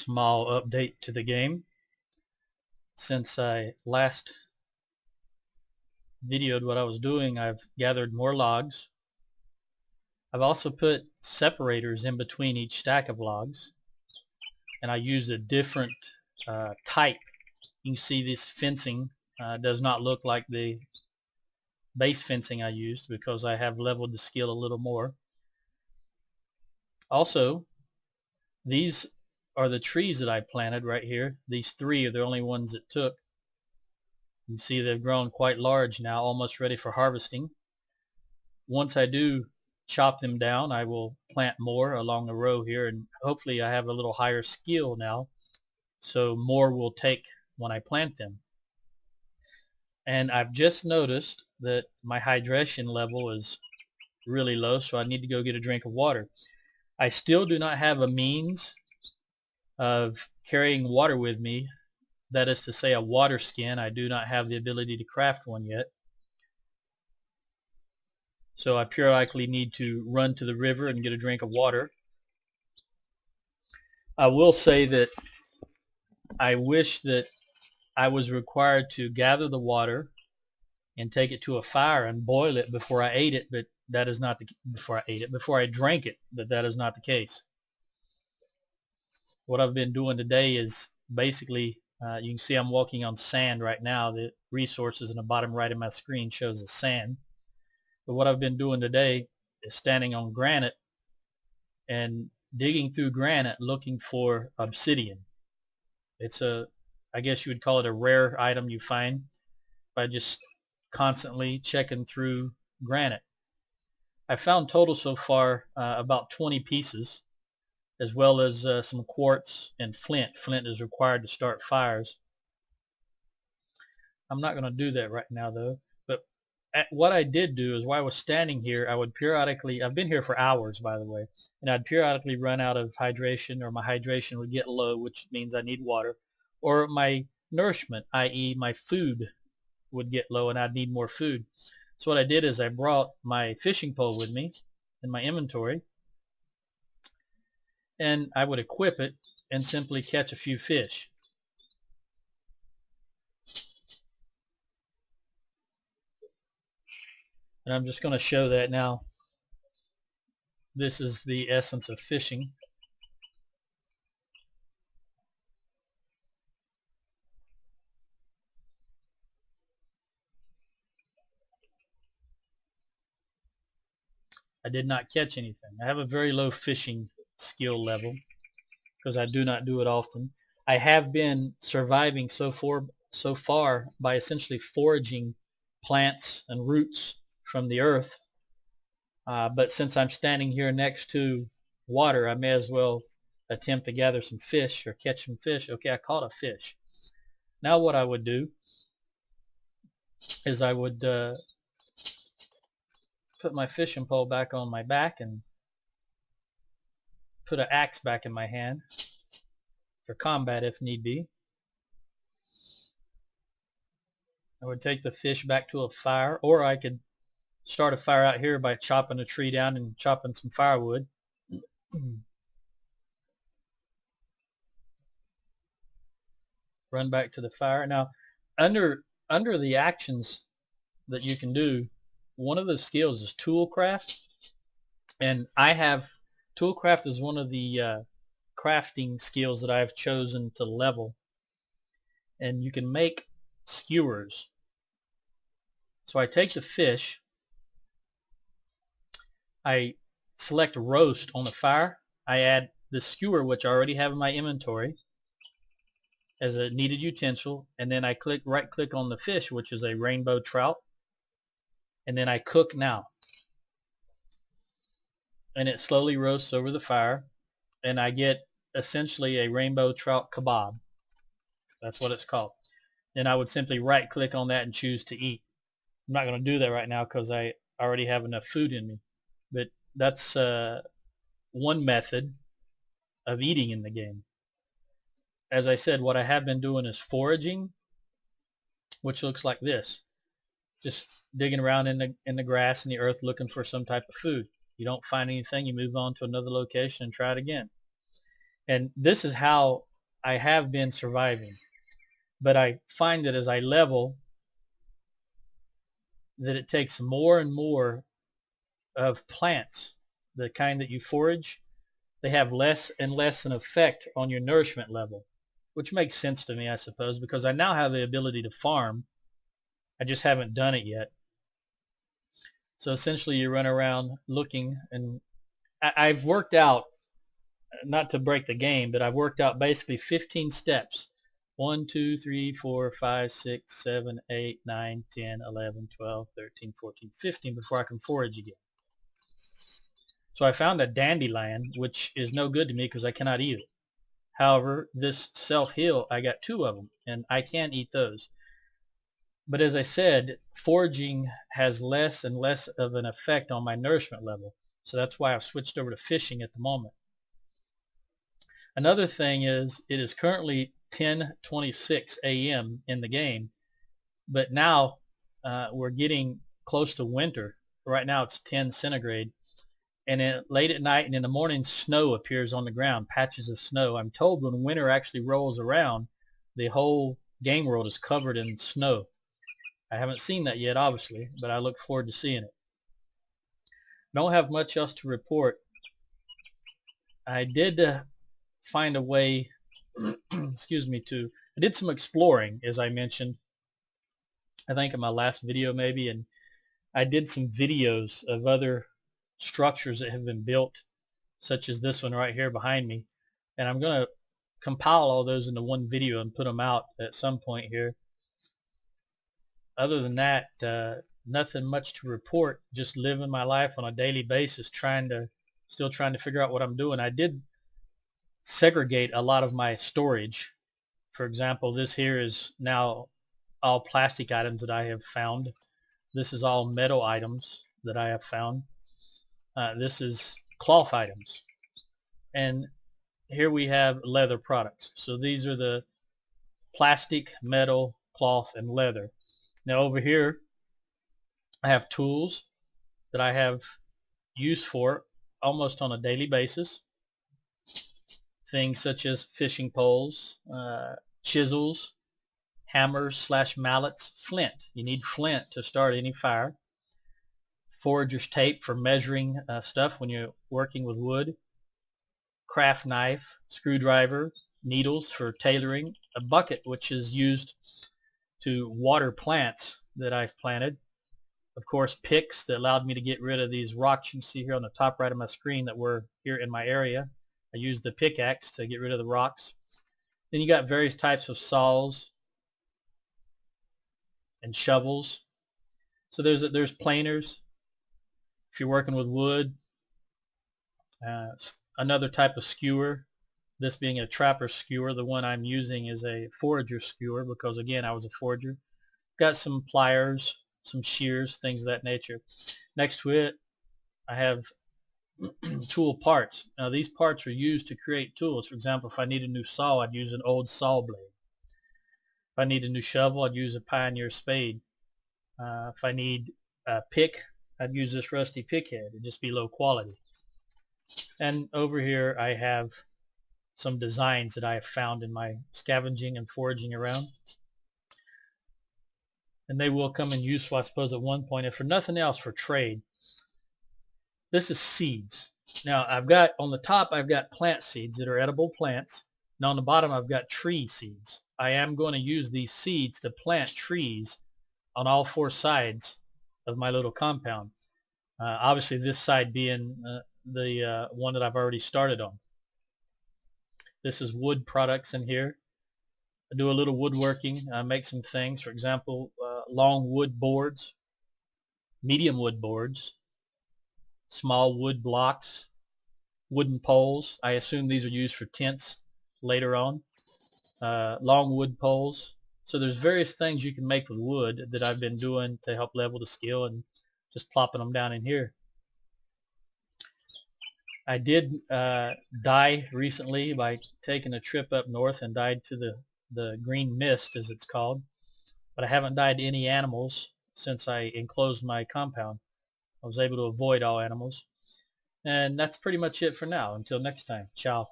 small update to the game. Since I last videoed what I was doing, I've gathered more logs. I've also put separators in between each stack of logs, and I used a different type. You can see this fencing does not look like the base fencing I used because I have leveled the skill a little more. Also, these are the trees that I planted right here. These three are the only ones that took. You can see they've grown quite large now, almost ready for harvesting. Once I do chop them down, I will plant more along the row here, and hopefully I have a little higher skill now, so more will take when I plant them. And I've just noticed that my hydration level is really low, so I need to go get a drink of water. I still do not have a means of carrying water with me. That is to say, a water skin. I do not have the ability to craft one yet. So I periodically need to run to the river and get a drink of water. I will say that I wish that I was required to gather the water and take it to a fire and boil it before I ate it, but that is not the before I drank it, but that is not the case. What I've been doing today is basically, you can see I'm walking on sand right now. The resources in the bottom right of my screen shows the sand. But what I've been doing today is standing on granite and digging through granite looking for obsidian. It's I guess you would call it a rare item you find by just constantly checking through granite. I found total so far about 20 pieces, as well as some quartz and flint. Flint is required to start fires. I'm not going to do that right now though, but what I did do is while I was standing here, I would periodically, I've been here for hours by the way, and I'd periodically run out of hydration, or my hydration would get low, which means I need water, or my nourishment, i.e. my food, would get low and I'd need more food. So what I did is I brought my fishing pole with me in my inventory, and I would equip it and simply catch a few fish. And I'm just going to show that now. This is the essence of fishing. I did not catch anything. I have a very low fishing skill level because I do not do it often. I have been surviving so far by essentially foraging plants and roots from the earth. But since I'm standing here next to water, I may as well attempt to gather some fish or catch some fish. Okay, I caught a fish. Now what I would do is I would put my fishing pole back on my back and put an axe back in my hand for combat if need be. I would take the fish back to a fire, or I could start a fire out here by chopping a tree down and chopping some firewood. Run back to the fire. Now, under the actions that you can do, one of the skills is toolcraft, and I have toolcraft is one of the crafting skills that I've chosen to level, and you can make skewers. So I take the fish, I select roast on the fire, I add the skewer, which I already have in my inventory as a needed utensil, and then I right click on the fish, which is a rainbow trout, and then I cook now, and it slowly roasts over the fire, and I get essentially a rainbow trout kebab. That's what it's called. Then I would simply right click on that and choose to eat. I'm not going to do that right now because I already have enough food in me, but that's one method of eating in the game. As I said, what I have been doing is foraging, which looks like this. Just digging around in the grass and the earth looking for some type of food. You don't find anything, you move on to another location and try it again. And this is how I have been surviving. But I find that as I level, that it takes more and more of plants, the kind that you forage. They have less and less an effect on your nourishment level, which makes sense to me, I suppose, because I now have the ability to farm. I just haven't done it yet. So essentially you run around looking, and I've worked out, not to break the game, but I've worked out basically 15 steps. 1, 2, 3, 4, 5, 6, 7, 8, 9, 10, 11, 12, 13, 14, 15 before I can forage again. So I found a dandelion, which is no good to me because I cannot eat it. However, this self-heal, I got 2 of them, and I can eat those. But as I said, foraging has less and less of an effect on my nourishment level. So that's why I've switched over to fishing at the moment. Another thing is, it is currently 10:26 a.m. in the game, but now we're getting close to winter. Right now it's 10 centigrade, and then late at night and in the morning, snow appears on the ground, patches of snow. I'm told when winter actually rolls around, the whole game world is covered in snow. I haven't seen that yet, obviously, but I look forward to seeing it. Don't have much else to report. I did find a way, excuse me, I did some exploring, as I mentioned, I think in my last video maybe, and I did some videos of other structures that have been built, such as this one right here behind me, and I'm going to compile all those into one video and put them out at some point here. Other than that, nothing much to report. Just living my life on a daily basis, still trying to figure out what I'm doing. I did segregate a lot of my storage. For example, this here is now all plastic items that I have found. This is all metal items that I have found. This is cloth items. And here we have leather products. So these are the plastic, metal, cloth, and leather. Now over here, I have tools that I have use for almost on a daily basis. Things such as fishing poles, chisels, hammers / mallets, flint. You need flint to start any fire. Forager's tape for measuring stuff when you're working with wood. Craft knife, screwdriver, needles for tailoring, a bucket which is used to water plants that I've planted. Of course, picks that allowed me to get rid of these rocks you can see here on the top right of my screen that were here in my area. I used the pickaxe to get rid of the rocks. Then you got various types of saws and shovels. So there's planers if you're working with wood. Another type of skewer, this being a trapper skewer. The one I'm using is a forager skewer because, again, I was a forager. Got some pliers, some shears, things of that nature. Next to it, I have tool parts. Now these parts are used to create tools. For example, if I need a new saw, I'd use an old saw blade. If I need a new shovel, I'd use a Pioneer spade. If I need a pick, I'd use this rusty pick head. It'd just be low quality. And over here I have some designs that I have found in my scavenging and foraging around. And they will come in useful, I suppose, at one point, if for nothing else, for trade. This is seeds. Now I've got, on the top, I've got plant seeds that are edible plants. Now on the bottom I've got tree seeds. I am going to use these seeds to plant trees on all 4 sides of my little compound. Obviously this side being the one that I've already started on. This is wood products in here. I do a little woodworking. I make some things. For example, long wood boards, medium wood boards, small wood blocks, wooden poles. I assume these are used for tents later on. Long wood poles. So there's various things you can make with wood that I've been doing to help level the skill and just plopping them down in here. I did die recently by taking a trip up north and died to the green mist, as it's called. But I haven't died to any animals since I enclosed my compound. I was able to avoid all animals. And that's pretty much it for now. Until next time. Ciao.